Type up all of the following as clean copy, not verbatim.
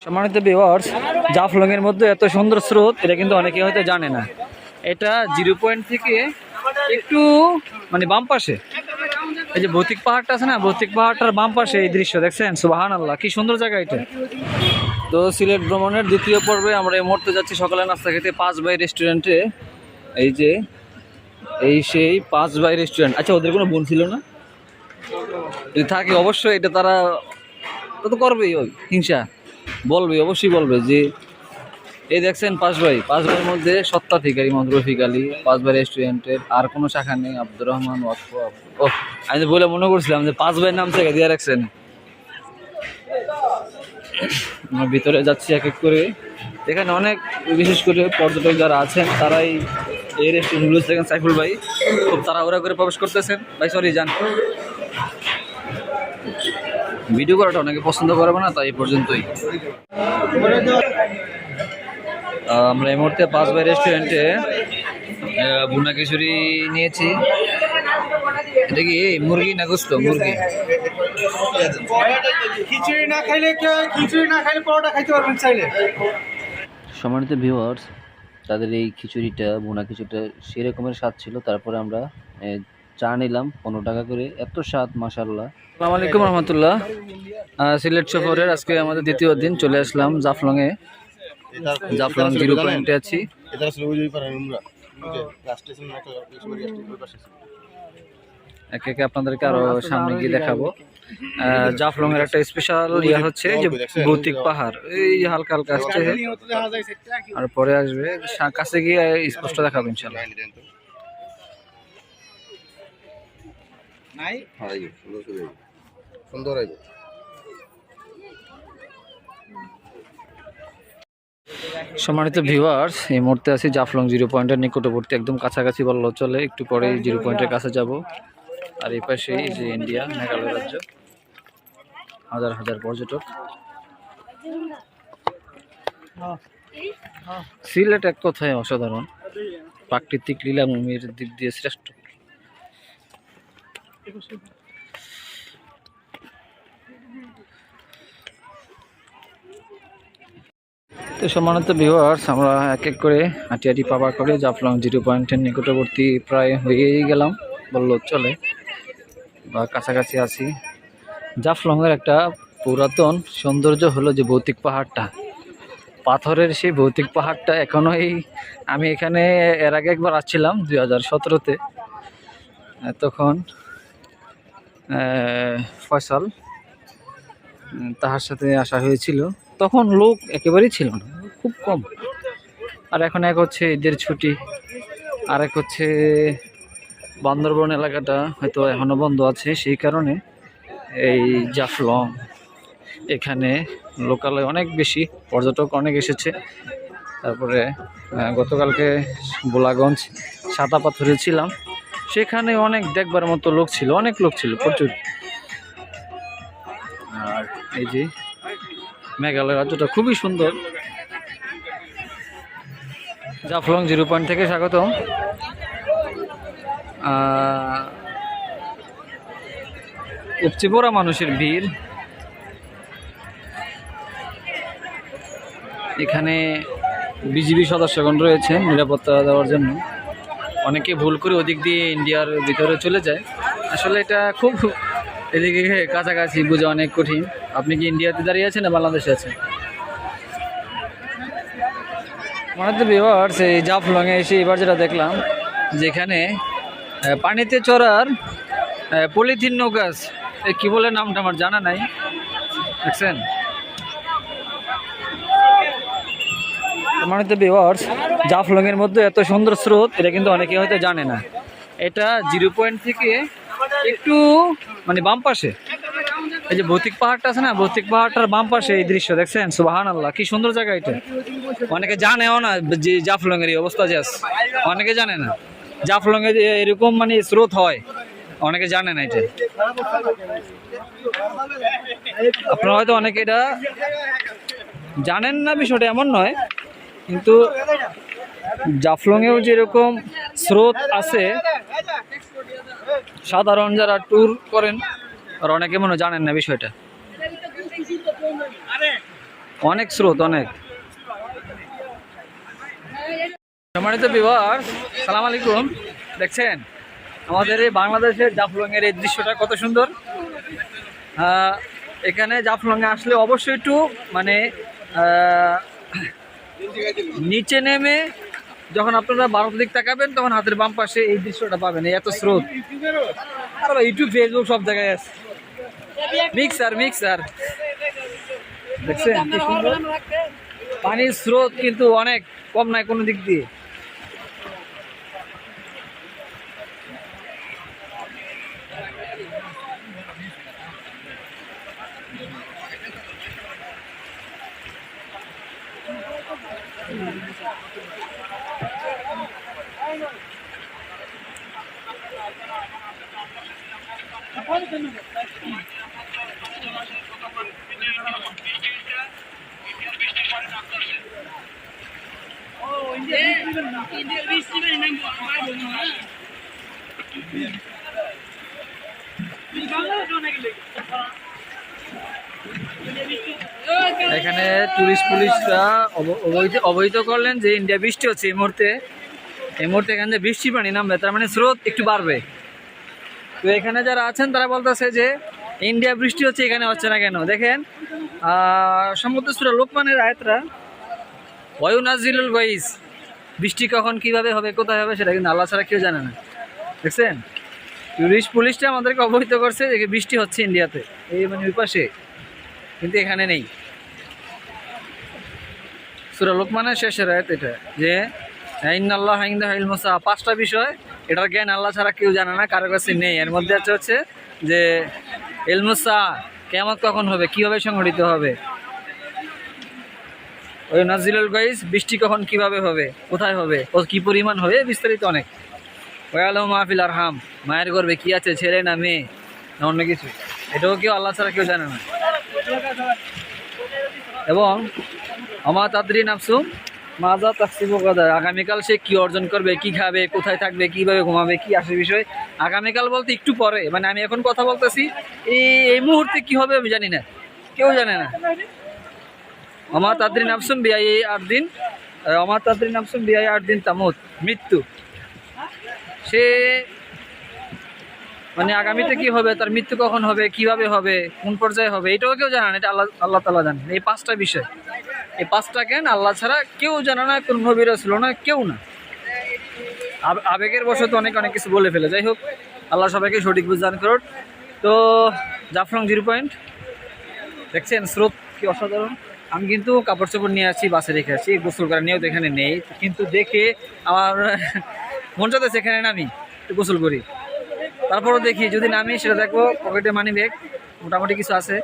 সম্মানিত ভিউয়ার্স, জাফলং এর মধ্যে এত সুন্দর স্রোত এটা কিন্তু অনেকে হয়তো জানে না। এটা 0 পয়েন্ট থেকে একটু বাম পাশে এই যে ভৌতিক পাহাড়টা আছে না, ভৌতিক পাহাড়টার বাম পাশে এই দৃশ্য দেখছেন। সুবহানাল্লাহ, কি সুন্দর জায়গা এটা। তো সিলেট ভ্রমণের দ্বিতীয় পর্বে আমরা এই মুহূর্তে যাচ্ছি সকালে নাস্তা খেতে 5 ভাই রেস্টুরেন্টে। এই যে সেই 5 ভাই রেস্টুরেন্ট। আচ্ছা, ওদের কোনো বোন ছিল না? যদি থাকে অবশ্যই এটা তারা তো করবেই, ওই হিংসা বলবে, অবশ্যই বলবে যে এই দেখছেন 5 ভাইয়ের মধ্যে সত্ত্বাধিকারী মোহাম্মদ রফিক আলী 5 ভাই রেস্টুরেন্টের। আর কোনো শাখা নেই, আব্দুর রহমান ওয়াকফ। ও, আমি বলে মনে করছিলাম যে 5 ভাইয়ের নাম থেকে দিয়ে রাখছেন। আমরা ভিতরে যাচ্ছি এক এক করে। এখানে অনেক বিশেষ করে পর্যটক যারা আছেন তারাই এই রেস্টুরেন্টগুলো থেকে। সাইফুল ভাই খুব তাড়াহুড়া করে প্রবেশ করতেছেন। ভাই সরি, যান। ভিডিও করাটা অনেকে পছন্দ করবে না, তাই এই পর্যন্তই। আমরা এই মুহূর্তে 5 ভাই রেস্টুরেন্টে ভুনা খিচুড়ি নিয়েছি। এটা কি মুরগি না গোস্ত? মুরগি। খিচুড়ি না খাইলে পরোটা খাইতে পারবেন চাইলে। সম্মানিত ভিউয়ার্স, তাদের এই খিচুড়িটা, ভুনা খিচুড়িটা সেরকমের স্বাদ ছিল। তারপরে আমরা চা নিলাম 15 টাকা করে। এত স্বাদ, মাশাআল্লাহ। আসসালামু আলাইকুম রহমতুল্লাহ। সিলেট সফরের আজকে আমাদের দ্বিতীয় দিন। চলে আসলাম জাফলংয়ে। জাফলং 0 পয়েন্টে আছি। একে একে আপনাদেরকে আরো সামনে গিয়ে দেখাবো। জাফলং এর একটা স্পেশাল হচ্ছে যে ভৌতিক পাহাড়। এই হালকা হালকা আসছে, আর পরে আসবে, কাছে গিয়ে স্পষ্ট দেখাবো ইনশাআল্লাহ। সম্মানিত ভিউয়ার্স, এই মুহূর্তে আছি জাফলং 0 পয়েন্টের নিকটবর্তী, একদম কাছাকাছি বললেও চলে। একটু পরে 0 পয়েন্টের কাছে যাব। আর এই পাশে যে ইন্ডিয়া, মেঘালয় রাজ্য, হাজার হাজার পর্যটক। সিলেট এক কথায় অসাধারণ, প্রাকৃতিক লীলাভূমির দিক দিয়ে শ্রেষ্ঠ। তো সম্মানিত ভিউয়ার্স, আমরা এক এক করে হাঁটি হাঁটি পাবা করে জাফলং 0 পয়েন্টের নিকটবর্তী প্রায় হয়েই গেলাম বললেও চলে, বা কাছাকাছি আছি। জাফলংয়ের একটা পুরাতন সৌন্দর্য হলো যে ভৌতিক পাহাড়টা, পাথরের সেই ভৌতিক পাহাড়টা এখনো আমি এখানে এর আগে একবার আসছিলাম 2017-তে। তখন ফয়সাল, তাহার সাথে আসা হয়েছিল। তখন লোক একেবারেই ছিল না, খুব কম। আর এখন এক হচ্ছে ঈদের ছুটি, আর এক হচ্ছে বান্দরবন এলাকাটা হয়তো এখনো বন্ধ আছে, সেই কারণে এই জাফলং এখানে লোকালয় অনেক বেশি, পর্যটক অনেক এসেছে। তারপরে গতকালকে বোলাগঞ্জ সাদা পাথরে ছিলাম, সেখানে অনেক দেখবার মতো লোক ছিল, অনেক লোক ছিল, প্রচুর। আর এই যে মেঘালয় রাজ্যটা খুবই সুন্দর। জাফলং 0 পয়েন্ট থেকে স্বাগতম। উপচে পড়া মানুষের ভিড়। এখানে বিজিবি সদস্যগণ রয়েছেন নিরাপত্তা দেওয়ার জন্য। অনেকে ভুল করে ওদিক দিয়ে ইন্ডিয়ার ভিতরে চলে যায়। আসলে এটা খুব এদিকে কাছাকাছি বোঝা অনেক কঠিন। আপনি কি ইন্ডিয়াতে দাঁড়িয়ে আছেন না বাংলাদেশে আছেন? আমাদের তো ভিউয়ার্স, এই জাফলংয়ে এসে এবার যেটা দেখলাম, যেখানে পানিতে চড়ার পলিথিন নৌকা, কি বলে নামটা আমার জানা নাই, দেখছেন? আমাদের তো ভিউয়ার্স, জাফলং এর মধ্যে এত সুন্দর স্রোত এটা কিন্তু অনেকে হয়তো জানে না। এটা 0 পয়েন্ট থেকে একটু বাম পাশে এই যে ভৌতিক পাহাড়টা আছে না, ভৌতিক পাহাড়টার বাম পাশে এই দৃশ্য দেখছেন। সুবহানাল্লাহ, কি সুন্দর জায়গা এটা। অনেকে জানেও না যে জাফলং এর এই অবস্থা যে আছে, অনেকে জানে না জাফলং এ এরকম স্রোত হয়, অনেকে জানে না এটা। আপনারা হয়তো অনেকে এটা জানেন না, বিষয়টা এমন নয়, কিন্তু জাফলংয়েও যেরকম স্রোত আছে, সাধারণ যারা ট্যুর করেন আর অনেকে মনে জানেন না বিষয়টা। অনেক স্রোত, অনেক। সম্মানিত ভিউয়ার্স, সালাম আলাইকুম। দেখছেন আমাদের এই বাংলাদেশের জাফলংয়ের এই দৃশ্যটা কত সুন্দর। এখানে জাফলংয়ে আসলে অবশ্যই একটু মানে নিচে নেমে যখন আপনারা ভারত দিক তাকাবেন তখন হাতের বাম পাশে এই দৃশ্যটা পাবেন। এত স্রোত, আর ইউটিউব ফেসবুক সব জায়গায় আছে। মিক্সার দেখছেন কি সুন্দর পানির স্রোত, কিন্তু অনেক কম নাই কোনো দিক দিয়ে। এখানে টুরিস্ট পুলিশরা অবহিত করলেন যে ইন্ডিয়া বৃষ্টি হচ্ছে এই মুহূর্তে এখানে যে বৃষ্টি পানি নামবে, তার মানে স্রোত একটু বাড়বে। তো এখানে যারা আছেন তারা বলতেছে যে ইন্ডিয়া বৃষ্টি হচ্ছে, এখানে হচ্ছে না কেন। দেখেন সম্ভবত সূরা লোকমানের আয়াতরা ওয়ায়ুনাজিলুল গাইস, বৃষ্টি কখন কিভাবে হবে কোথায় হবে সেটা কিন্তু আল্লাহ ছাড়া কেউ জানে না। দেখছেন টুরিস্ট পুলিশটা আমাদেরকে অবহিত করছে যে বৃষ্টি হচ্ছে ইন্ডিয়াতে, এই মানে ওই পাশে, কিন্তু এখানে নেই। সূরা লোকমানের শেষের আয়াত এটা, যে ইন্নাল্লাহ ইনদাহু ইলমুস সাআ, 5টা বিষয় এটার জ্ঞান আল্লাহ ছাড়া কেউ জানে না, কারো কাছে নেই। এর মধ্যে হচ্ছে যে ইলমুস সাআ, কিয়ামত কখন হবে, কিভাবে সংঘটিত হবে, ওই নাজিলুল গাইস, বৃষ্টি কখন কিভাবে হবে, কোথায় হবে, ও কি পরিমাণ হবে, বিস্তারিত অনেক। ওয়ালাহু মাহফিল আরহাম, মায়ের গর্ভে কি আছে, ছেলে না মেয়ে না অন্য কিছু, এটাও কেউ আল্লাহ ছাড়া কেউ জানে না। এবং আমা তাদরি নাফসু মাজা তাকসিবু গাদা, আগামীকাল সে কি অর্জন করবে, কি খাবে, কোথায় থাকবে, কিভাবে ঘুমাবে, কি আসে বিষয়। আগামীকাল বলতে একটু পরে, মানে আমি এখন কথা বলতেছি, এই মুহূর্তে কি হবে আমি জানি না, কেউ জানে না। আমা তাদরি নাফসুম বিআই আরদিন, আমা তাদরি নাফসুম বিআই আরদিন তামুত, মৃত্যু। সে মানে আগামীতে কি হবে, তার মৃত্যু কখন হবে, কিভাবে হবে, কোন পর্যায়ে হবে, এটাও কেউ জানে না। এটা আল্লাহ তাআলা জানেন। এই 5টা বিষয়, এই 5টা জ্ঞান আল্লাহ ছাড়া কেউ জানে না, কোন নবী রাসূল না, কেউ না। আবেগের বশত অনেক কিছু বলে ফেলে। যাই হোক, আল্লাহ সবাইকে সঠিক বুঝদান করুন। তো জাফলং 0 পয়েন্ট দেখছেন, স্রোত কি অসাধারণ। আমি কিন্তু কাপড় চোপড় নিয়ে আসছি, বাসে রেখে আসছি, গোসল করা নিয়েও তো এখানে নেই, কিন্তু দেখে আমার মন চাইতেছে এখানে নামি গোসল করি। তারপরও দেখি যদি নামি সেটা দেখবো পকেটে মানি ব্যাগ মোটামুটি কিছু আছে।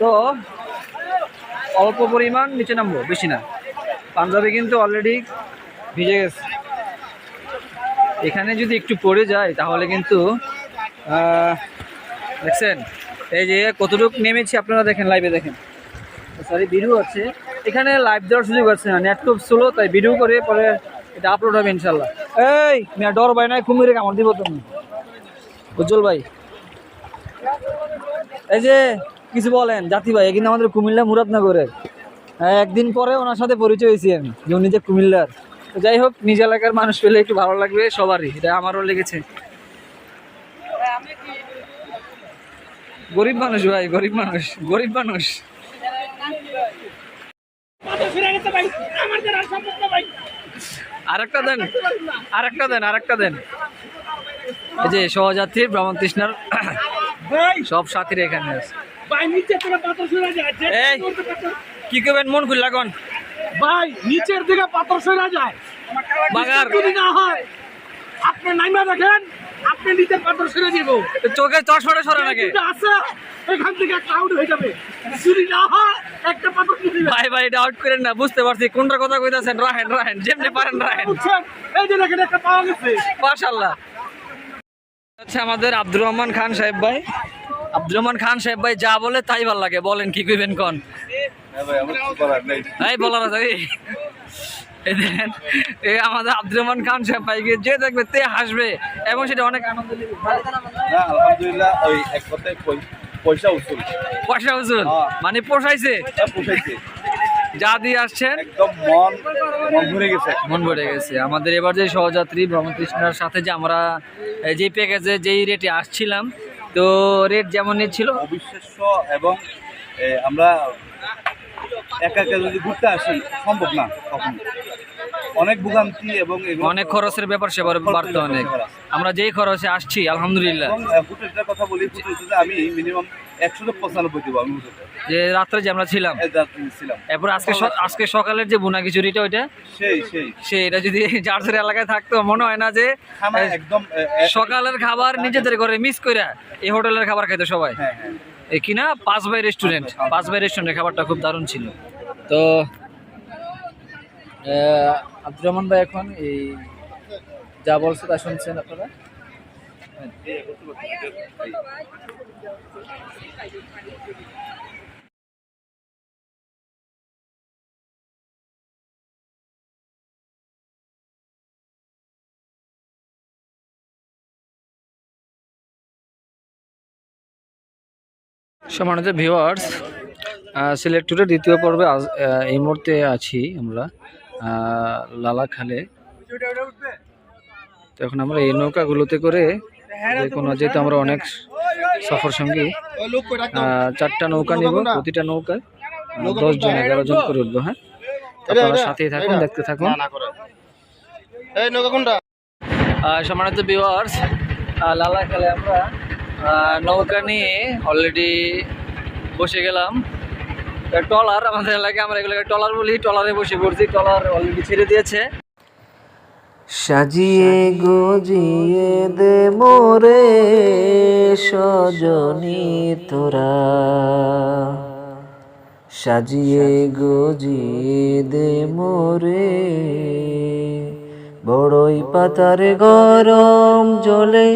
তো অল্প পরিমাণ নিচে নামবো, বেশি না। পাঞ্জাবি কিন্তু অলরেডি ভিজে গেছে। এখানে যদি একটু পড়ে যায় তাহলে কিন্তু দেখছেন এই যে কতটুকু নেমেছি আপনারা দেখেন, লাইভে দেখেন। সরি, ভিডিও আছে এখানে, লাইভ দেওয়ার সুযোগ আছে না, নেট খুব স্লো, তাই ভিডিও করে পরে এটা আপলোড হবে ইনশাল্লাহ। এই মিয়া ডর ভাই নাই, কুমিরে কামড় দিব তুমি। উজ্জ্বল ভাই, এই যে কিছু বলেন জাতি ভাই, কিন্তু আমাদের কুমিল্লা মুরাদনগরের। একদিন পরে ওনার সাথে পরিচয় হয়েছি আমি, যে উনি যে কুমিল্লার। তো যাই হোক, নিজ এলাকার মানুষ পেলে একটু ভালো লাগবে সবারই, এটা আমারও লেগেছে। গরিব মানুষ ভাই, গরিব মানুষ। আরেকটা দেন। এই যে সহযাত্রী ভ্রমণ তৃষ্ণার সব সাথীরা এখানে আছে। এই কি করবেন, মন খুললা কোন ভাই, নিচের দিকে পাথর সরা যায়, বাগার যদি না হয় আপনি নাইমা দেখেন, আপনি নিচে পাথর সরে দিব, চোখে চশমাটা সরে নাকি আছে, এখান থেকে ক্লাউড হয়ে যাবে, যদি না হয় একটা পাথর দিবেন। ভাই এটা আউট করেন না, বুঝতে পারছি কোনটা কথা কইতাছেন। রাহেন যেমনি পারেন রাহেন। এই যে দেখেন একটা পাওয়া গেছে, মাশাআল্লাহ। আচ্ছা, আমাদের আব্দুর রহমান খান সাহেব ভাই যা বলে তাই ভালো লাগে। বলেন কি কইবেন কোন? এই বলার আছে, এই দেখেন এই আমাদের আব্দুর রহমান খান সাহেব ভাইকে যে দেখবে তে হাসবে এবং সেটা অনেক আনন্দ দিবে। আলহামদুলিল্লাহ, ওই এক কথায় কই পয়সা উসুল। পয়সা উসুল মানে পোষাইছে, পোষাইছে, যা দিয়ে আসছেন একদম মন মন ভরে গেছে। মন ভরে গেছে। আমাদের এবার যে সহযাত্রী ভ্রমণ তৃষ্ণার সাথে যে আমরা যে প্যাকেজে যেই রেটে আসছিলাম, তো রেট যেমন ছিল অবিশ্বাস্য। এবং আমরা একা একা যদি ঘুরতে আসি সম্ভব না, তখন অনেক ভোগান্তি এবং অনেক খরচের ব্যাপার সেবার বাড়তো অনেক। আমরা যেই খরচে আসছি আলহামদুলিল্লাহ। এবং হোটেলটার কথা বলি, হোটেলটাতে আমি মিনিমাম 195 দিব আমি হোটেলে, যে রাত্রে যে আমরা ছিলাম। এরপর আজকে সকালের যে বুনা খিচুড়িটা ওইটা সেই এটা যদি যার এলাকায় থাকতো মনে হয় না যে একদম সকালের খাবার নিজেদের ঘরে মিস করে এই হোটেলের খাবার খাইতো সবাই। এই কিনা 5 বাই রেস্টুরেন্ট, 5 বাই রেস্টুরেন্টের খাবারটা খুব দারুণ ছিল। তো আব্দুর রহমান ভাই এখন এই যা বলছে তা শুনছেন আপনারা। সম্মানিত ভিউয়ার্স, সিলেট ট্যুরের দ্বিতীয় পর্বে এই মুহূর্তে আছি আমরা লালাখালে। তো এখন আমরা এই নৌকাগুলোতে করে যেহেতু আমরা অনেক সফর সঙ্গী, 4টা নৌকা নিব, প্রতিটা নৌকায় 10 জন 11 জন করে উঠবো। হ্যাঁ, আপনারা সাথেই থাকুন, দেখতে থাকুন। সম্মানিত ভিউয়ার্স, লালাখালে আমরা নৌকা নিয়ে অলরেডি বসে গেলাম। ট্রলার আমাদের এলাকায় আমরা এগুলোকে ট্রলার বলি, ট্রলারে বসে পড়ছি। ট্রলার অলরেডি ছেড়ে দিয়েছে। সাজিয়ে গজিয়ে দে মোরে সজনী তোরা, সাজিয়ে গজিয়ে দে মোরে। বড়ই পাতার গরম জলে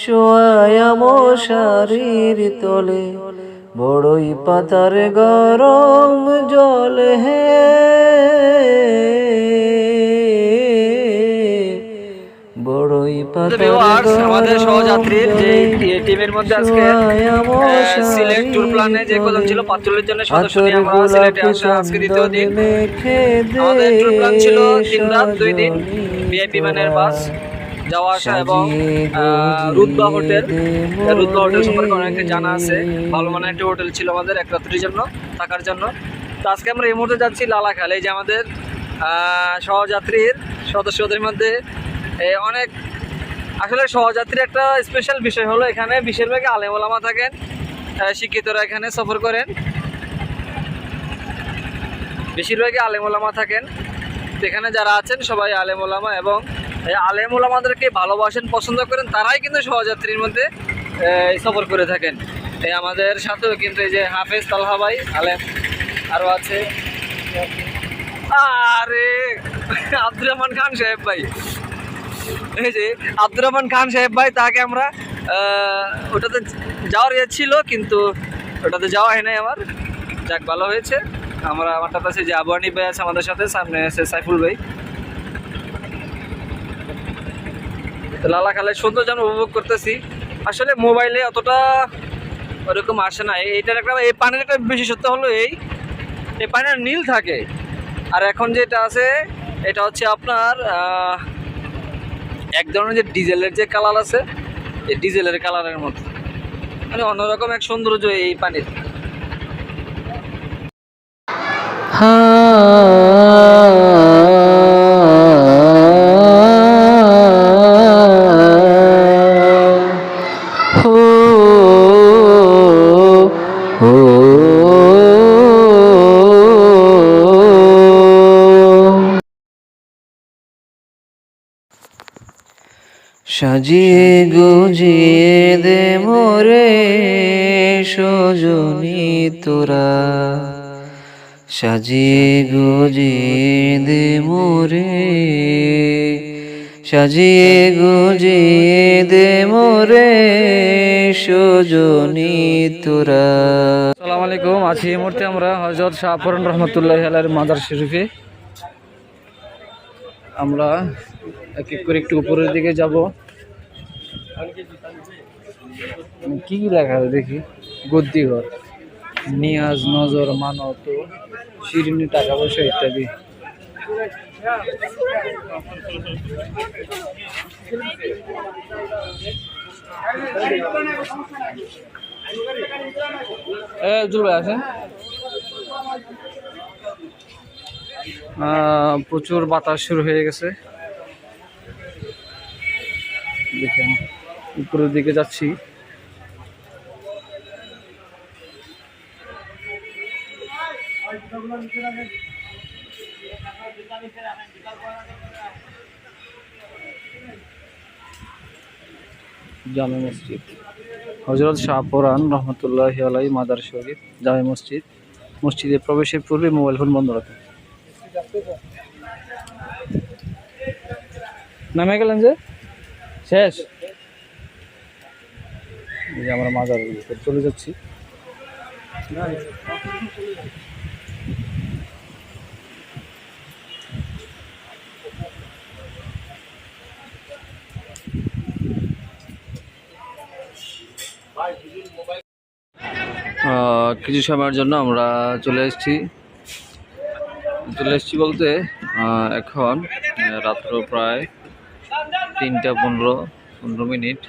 শোয়া মশারির তলে, বড়ই পাতার গরম জলে হে বড়ই পাতার। আমাদের সহযাত্রীর যে টিমের মধ্যে আজকে সিলেট ট্যুর প্ল্যানে যে কজন ছিল 45 জনের সদস্য নিয়ে আমরা সিলেটে আসা আজকে দ্বিতীয় দিন। আমাদের ট্যুর প্ল্যান ছিল 3 রাত 2 দিন, ভিআইপি মানের বাস যাওয়া আসা এবং রুতবা হোটেল। রুতবা হোটেল সম্পর্কে অনেকে জানা আছে, ভালো মানের একটা হোটেল ছিল আমাদের এক রাত্রির জন্য থাকার জন্য। তো আজকে আমরা এই মুহূর্তে যাচ্ছি লালাখালে। যে আমাদের সহযাত্রীর সদস্যদের মধ্যে অনেক আসলে সহযাত্রীর একটা স্পেশাল বিষয় হলো এখানে বেশিরভাগই আলেম ওলামা থাকেন, শিক্ষিতরা এখানে সফর করেন, বেশিরভাগই আলেম ওলামা থাকেন। তো এখানে যারা আছেন সবাই আলেম ওলামা এবং এই আলেম ওলামাদেরকে ভালোবাসেন, পছন্দ করেন, তারাই কিন্তু সহযাত্রীর মধ্যে সফর করে থাকেন। এই আমাদের সাথেও কিন্তু এই যে হাফেজ তালহা ভাই আলেম, আরও আছে আরে আব্দুর রহমান খান সাহেব ভাই, এই যে আব্দুর রহমান খান সাহেব ভাই, তাকে আমরা ওটাতে যাওয়ার ইয়ে ছিল কিন্তু ওটাতে যাওয়া হয় নাই আমার। যাক, ভালো হয়েছে। আমার কাছে যে আবহানী ভাই আছে আমাদের সাথে, সামনে আছে সাইফুল ভাই। লালাখালের সৌন্দর্য আমরা উপভোগ করতেছি। আসলে মোবাইলে অতটা ওরকম আসে না। এইটার একটা এই পানির একটা বিশেষত্ব হলো এই পানির নীল থাকে। আর এখন যেটা আছে এটা হচ্ছে আপনার এক ধরনের যে ডিজেলের যে কালার আছে, এই ডিজেলের কালারের মতো, মানে অন্যরকম এক সৌন্দর্য এই পানির। সাজিয়ে গুজিয়ে দে মোরে সজনী তোরা, সাজিয়ে গুজিয়ে দে মোরে, সাজিয়ে গুজিয়ে দে মোরে সজনী তোরা। আসসালামু আলাইকুম। আছি এই মুহূর্তে আমরা হযরত শাহপুরান রহমতুল্লাহি আলাইহির মাজার শরীফে। আমরা এক এক করে একটু উপরের দিকে যাব। কি কি লেখা আছে দেখি। গদ্দিঘর, নিয়াজ, নজর, মানত, শিরিনি, টাকা পয়সা ইত্যাদি। আছেন প্রচুর বাতাস শুরু হয়ে গেছে। দেখেন উপরের দিকে যাচ্ছি। জামে মসজিদ, হযরত শাহপরান রহমতুল্লাহি আলাইহি মাদার শরীফ জামে মসজিদ। মসজিদে প্রবেশের পূর্বে মোবাইল ফোন বন্ধ রাখুন। নামে গেলেন যে শেষ। এই যে আমরা মাজার ভিতরে চলে যাচ্ছি। কিছু সময়ের জন্য আমরা চলে এসেছি বলতে এখন রাত্র প্রায় 3টা 15 মিনিট।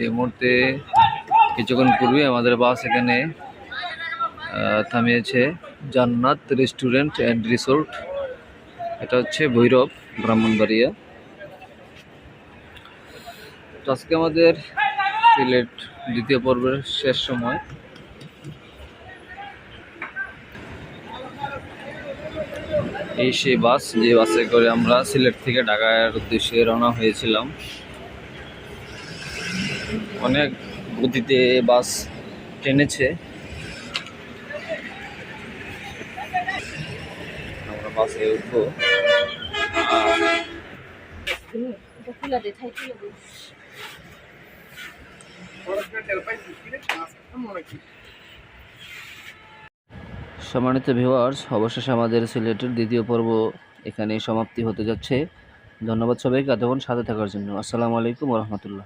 এই মুহূর্তে কিছুক্ষণ পূর্বে আমাদের বাস এখানে থামিয়েছে জান্নাত রেস্টুরেন্ট অ্যান্ড রিসোর্ট। এটা হচ্ছে ভৈরব, ব্রাহ্মণবাড়িয়া। তো আজকে আমাদের সিলেট দ্বিতীয় পর্বের শেষ সময়। এই সেই বাস, যে বাসে করে আমরা সিলেট থেকে ঢাকার উদ্দেশ্যে রওনা হয়েছিলাম। অনেক গতিতে বাস টেনেছে। আমরা বাসে উঠবো। সম্মানিত ভিউয়ার্স, অবশেষে আমাদের সিলেটের দ্বিতীয় পর্ব এখানে সমাপ্তি হতে যাচ্ছে। ধন্যবাদ সবাইকে এতক্ষণ সাথে থাকার জন্য। আসসালামু আলাইকুম ওয়া রাহমাতুল্লাহ।